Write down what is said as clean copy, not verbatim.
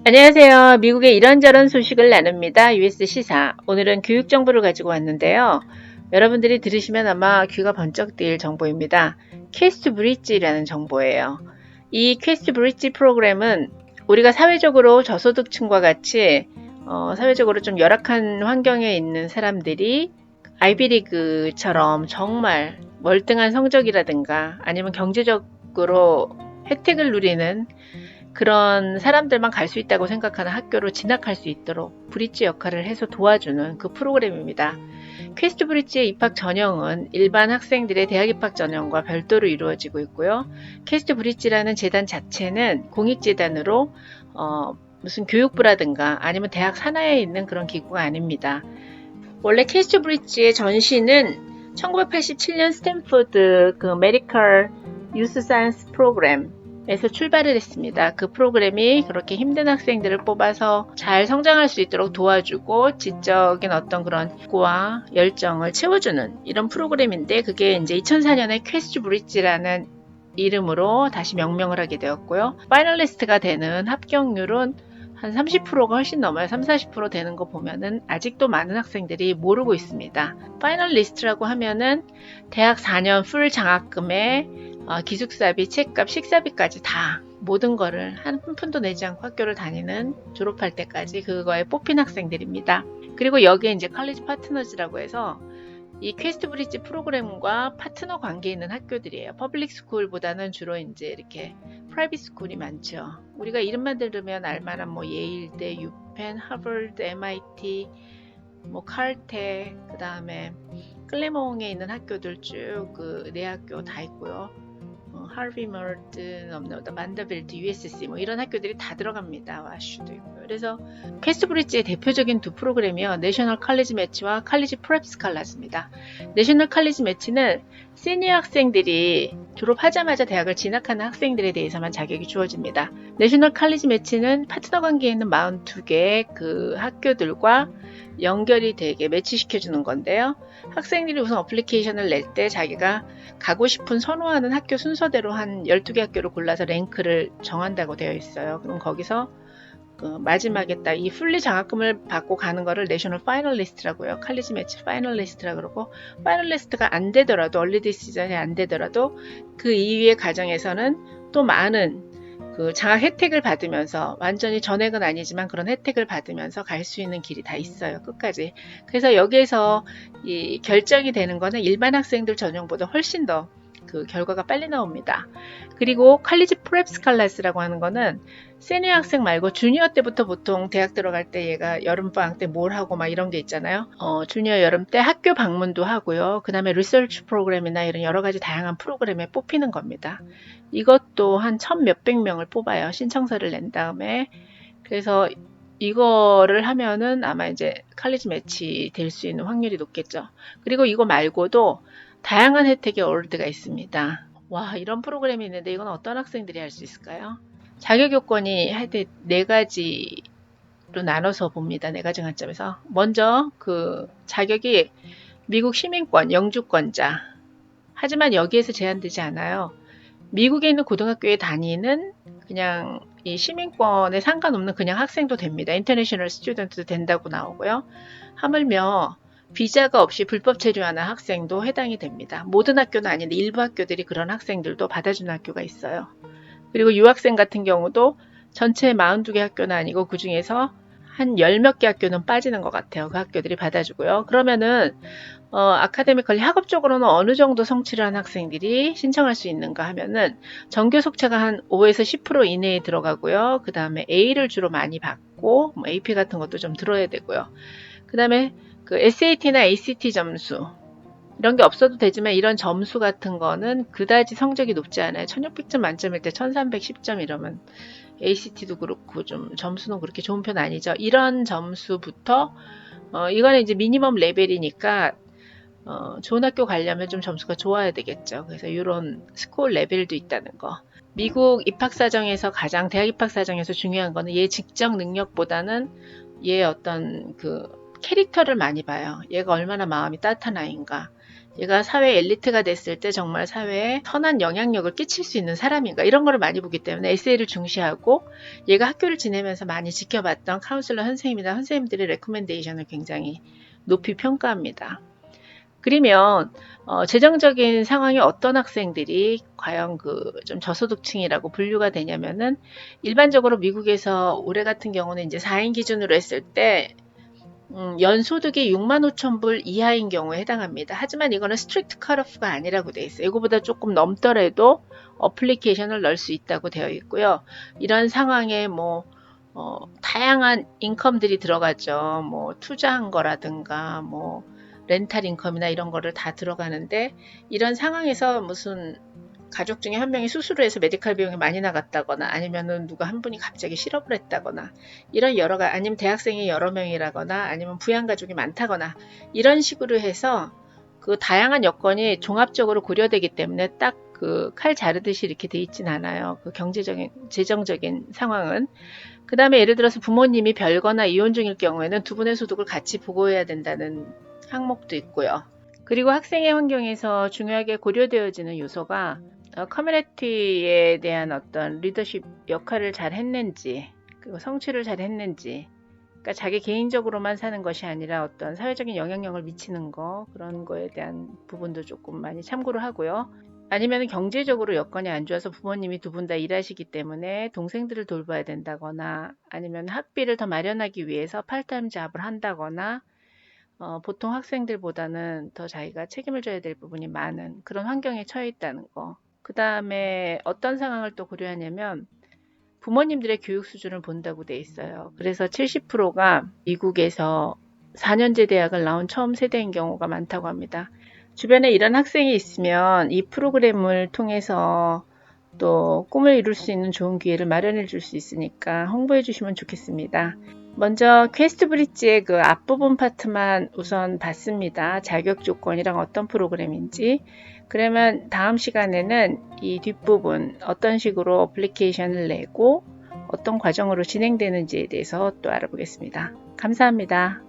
안녕하세요. 미국의 이런저런 소식을 나눕니다. US 시사. 오늘은 교육 정보를 가지고 왔는데요. 여러분들이 들으시면 아마 귀가 번쩍 뜨일 정보입니다. 퀘스트 브릿지라는 정보예요. 이 퀘스트 브릿지 프로그램은 우리가 사회적으로 저소득층과 같이 사회적으로 좀 열악한 환경에 있는 사람들이 아이비리그처럼 정말 월등한 성적이라든가 아니면 경제적으로 혜택을 누리는 그런 사람들만 갈 수 있다고 생각하는 학교로 진학할 수 있도록 브릿지 역할을 해서 도와주는 그 프로그램입니다. 퀘스트 브릿지의 입학 전형은 일반 학생들의 대학 입학 전형과 별도로 이루어지고 있고요. 퀘스트 브릿지라는 재단 자체는 공익재단으로 무슨 교육부라든가 아니면 대학 산하에 있는 그런 기구가 아닙니다. 원래 퀘스트 브릿지의 전시는 1987년 스탠포드 그 메디컬 유스 사이언스 프로그램에서 출발을 했습니다. 그 프로그램이 그렇게 힘든 학생들을 뽑아서 잘 성장할 수 있도록 도와주고 지적인 어떤 그런 욕구와 열정을 채워주는 이런 프로그램인데 그게 이제 2004년에 퀘스트 브릿지라는 이름으로 다시 명명을 하게 되었고요. 파이널리스트가 되는 합격률은 한 30%가 훨씬 넘어요. 3, 40% 되는 거 보면은 아직도 많은 학생들이 모르고 있습니다. 파이널리스트라고 하면은 대학 4년 풀 장학금에 기숙사비, 책값, 식사비까지 다 모든 거를 한 푼도 내지 않고 학교를 다니는 졸업할 때까지 그거에 뽑힌 학생들입니다. 그리고 여기에 이제 컬리지 파트너즈라고 해서 이 퀘스트 브릿지 프로그램과 파트너 관계에 있는 학교들이에요. 퍼블릭 스쿨보다는 주로 이제 이렇게 프라이빗 스쿨이 많죠. 우리가 이름만 들으면 알만한 뭐 예일대, 유펜, 하버드, MIT, 뭐 칼텍, 그 다음에 클레몽에 있는 학교들 쭉 그 네 학교 다 있고요. 하비머드, 만더빌트, USC 뭐 이런 학교들이 다 들어갑니다. 와슈도 있고요. 그래서 퀘스트 브릿지의 대표적인 두 프로그램이요. 내셔널 칼리지 매치와 칼리지 프랩 스칼라즈입니다. 내셔널 칼리지 매치는 시니어 학생들이 졸업하자마자 대학을 진학하는 학생들에 대해서만 자격이 주어집니다. 내셔널 칼리지 매치는 파트너 관계에 있는 42개의 그 학교들과 연결이 되게 매치시켜주는 건데요. 학생들이 우선 어플리케이션을 낼 때 자기가 가고 싶은 선호하는 학교 순서대로 한 12개 학교를 골라서 랭크를 정한다고 되어 있어요. 그럼 거기서 그 마지막에 딱 이 풀리 장학금을 받고 가는 거를 내셔널 파이널리스트라고요. 칼리지 매치 파이널리스트라 그러고 파이널리스트가 안 되더라도 얼리 디시전이 안 되더라도 그 이후의 과정에서는 또 많은 그 장학 혜택을 받으면서 완전히 전액은 아니지만 그런 혜택을 받으면서 갈 수 있는 길이 다 있어요. 끝까지. 그래서 여기에서 이 결정이 되는 거는 일반 학생들 전형보다 훨씬 더 그 결과가 빨리 나옵니다. 그리고 칼리지 프랩 스칼라스라고 하는 거는 시니어 학생 말고 주니어 때부터 보통 대학 들어갈 때 얘가 여름방학 때 뭘 하고 막 이런 게 있잖아요. 주니어 여름 때 학교 방문도 하고요. 그 다음에 리서치 프로그램이나 이런 여러 가지 다양한 프로그램에 뽑히는 겁니다. 이것도 한 1,000몇백 명을 뽑아요. 신청서를 낸 다음에. 그래서 이거를 하면은 아마 이제 칼리지 매치 될 수 있는 확률이 높겠죠. 그리고 이거 말고도 다양한 혜택의 어워드가 있습니다. 와, 이런 프로그램이 있는데 이건 어떤 학생들이 할 수 있을까요? 자격 요건이 하여튼 네 가지로 나눠서 봅니다. 네 가지 관점에서. 먼저 그 자격이 미국 시민권, 영주권자. 하지만 여기에서 제한되지 않아요. 미국에 있는 고등학교에 다니는 그냥 이 시민권에 상관없는 그냥 학생도 됩니다. 인터내셔널 스튜던트도 된다고 나오고요. 하물며 비자가 없이 불법 체류하는 학생도 해당이 됩니다. 모든 학교는 아닌데 일부 학교들이 그런 학생들도 받아주는 학교가 있어요. 그리고 유학생 같은 경우도 전체 42개 학교는 아니고 그 중에서 한 열 몇 개 학교는 빠지는 것 같아요. 그 학교들이 받아주고요. 그러면은 아카데미컬리 학업적으로는 어느 정도 성취를 한 학생들이 신청할 수 있는가 하면은 전교 속차가 한 5에서 10% 이내에 들어가고요. 그 다음에 A를 주로 많이 받고 뭐 AP 같은 것도 좀 들어야 되고요. 그 다음에 그 SAT나 ACT 점수 이런 게 없어도 되지만 이런 점수 같은 거는 그다지 성적이 높지 않아요. 1600점 만점일 때 1310점 이러면 ACT도 그렇고 좀 점수는 그렇게 좋은 편 아니죠. 이런 점수부터 이거는 이제 미니멈 레벨이니까 좋은 학교 가려면 좀 점수가 좋아야 되겠죠. 그래서 이런 스코어 레벨도 있다는 거. 미국 입학사정에서 가장 대학 입학사정에서 중요한 거는 얘 직접 능력보다는 얘 어떤 그 캐릭터를 많이 봐요. 얘가 얼마나 마음이 따뜻한 아이인가. 얘가 사회 엘리트가 됐을 때 정말 사회에 선한 영향력을 끼칠 수 있는 사람인가 이런 거를 많이 보기 때문에 에세이를 중시하고 얘가 학교를 지내면서 많이 지켜봤던 카운슬러 선생님이나 선생님들의 레코멘데이션을 굉장히 높이 평가합니다. 그러면 재정적인 상황이 어떤 학생들이 과연 그 좀 저소득층이라고 분류가 되냐면은 일반적으로 미국에서 올해 같은 경우는 이제 4인 기준으로 했을 때 연소득이 6만 5천 불 이하인 경우에 해당합니다. 하지만 이거는 스트릭트 컷오프가 아니라고 되어 있어요. 이거보다 조금 넘더라도 어플리케이션을 넣을 수 있다고 되어 있고요. 이런 상황에 다양한 인컴들이 들어가죠. 투자한 거라든가 렌탈 인컴이나 이런 거를 다 들어가는데 이런 상황에서 무슨 가족 중에 한 명이 수술을 해서 메디컬 비용이 많이 나갔다거나 아니면은 누가 한 분이 갑자기 실업을 했다거나 이런 아니면 대학생이 여러 명이라거나 아니면 부양가족이 많다거나 이런 식으로 해서 그 다양한 여건이 종합적으로 고려되기 때문에 딱 그 칼 자르듯이 이렇게 돼 있진 않아요. 그 재정적인 상황은. 그 다음에 예를 들어서 부모님이 별거나 이혼 중일 경우에는 두 분의 소득을 같이 보고해야 된다는 항목도 있고요. 그리고 학생의 환경에서 중요하게 고려되어지는 요소가 커뮤니티에 대한 어떤 리더십 역할을 잘 했는지, 그리고 성취를 잘 했는지, 그러니까 자기 개인적으로만 사는 것이 아니라 어떤 사회적인 영향력을 미치는 거, 그런 거에 대한 부분도 조금 많이 참고를 하고요. 아니면 경제적으로 여건이 안 좋아서 부모님이 두 분 다 일하시기 때문에 동생들을 돌봐야 된다거나 아니면 학비를 더 마련하기 위해서 파트타임 잡을 한다거나 보통 학생들보다는 더 자기가 책임을 져야 될 부분이 많은 그런 환경에 처해 있다는 거. 그 다음에 어떤 상황을 또 고려하냐면 부모님들의 교육 수준을 본다고 돼 있어요. 그래서 70%가 미국에서 4년제 대학을 나온 처음 세대인 경우가 많다고 합니다. 주변에 이런 학생이 있으면 이 프로그램을 통해서 또 꿈을 이룰 수 있는 좋은 기회를 마련해 줄 수 있으니까 홍보해 주시면 좋겠습니다. 먼저 퀘스트 브릿지의 그 앞부분 파트만 우선 봤습니다. 자격 조건이랑 어떤 프로그램인지. 그러면 다음 시간에는 이 뒷부분 어떤 식으로 어플리케이션을 내고 어떤 과정으로 진행되는지에 대해서 또 알아보겠습니다. 감사합니다.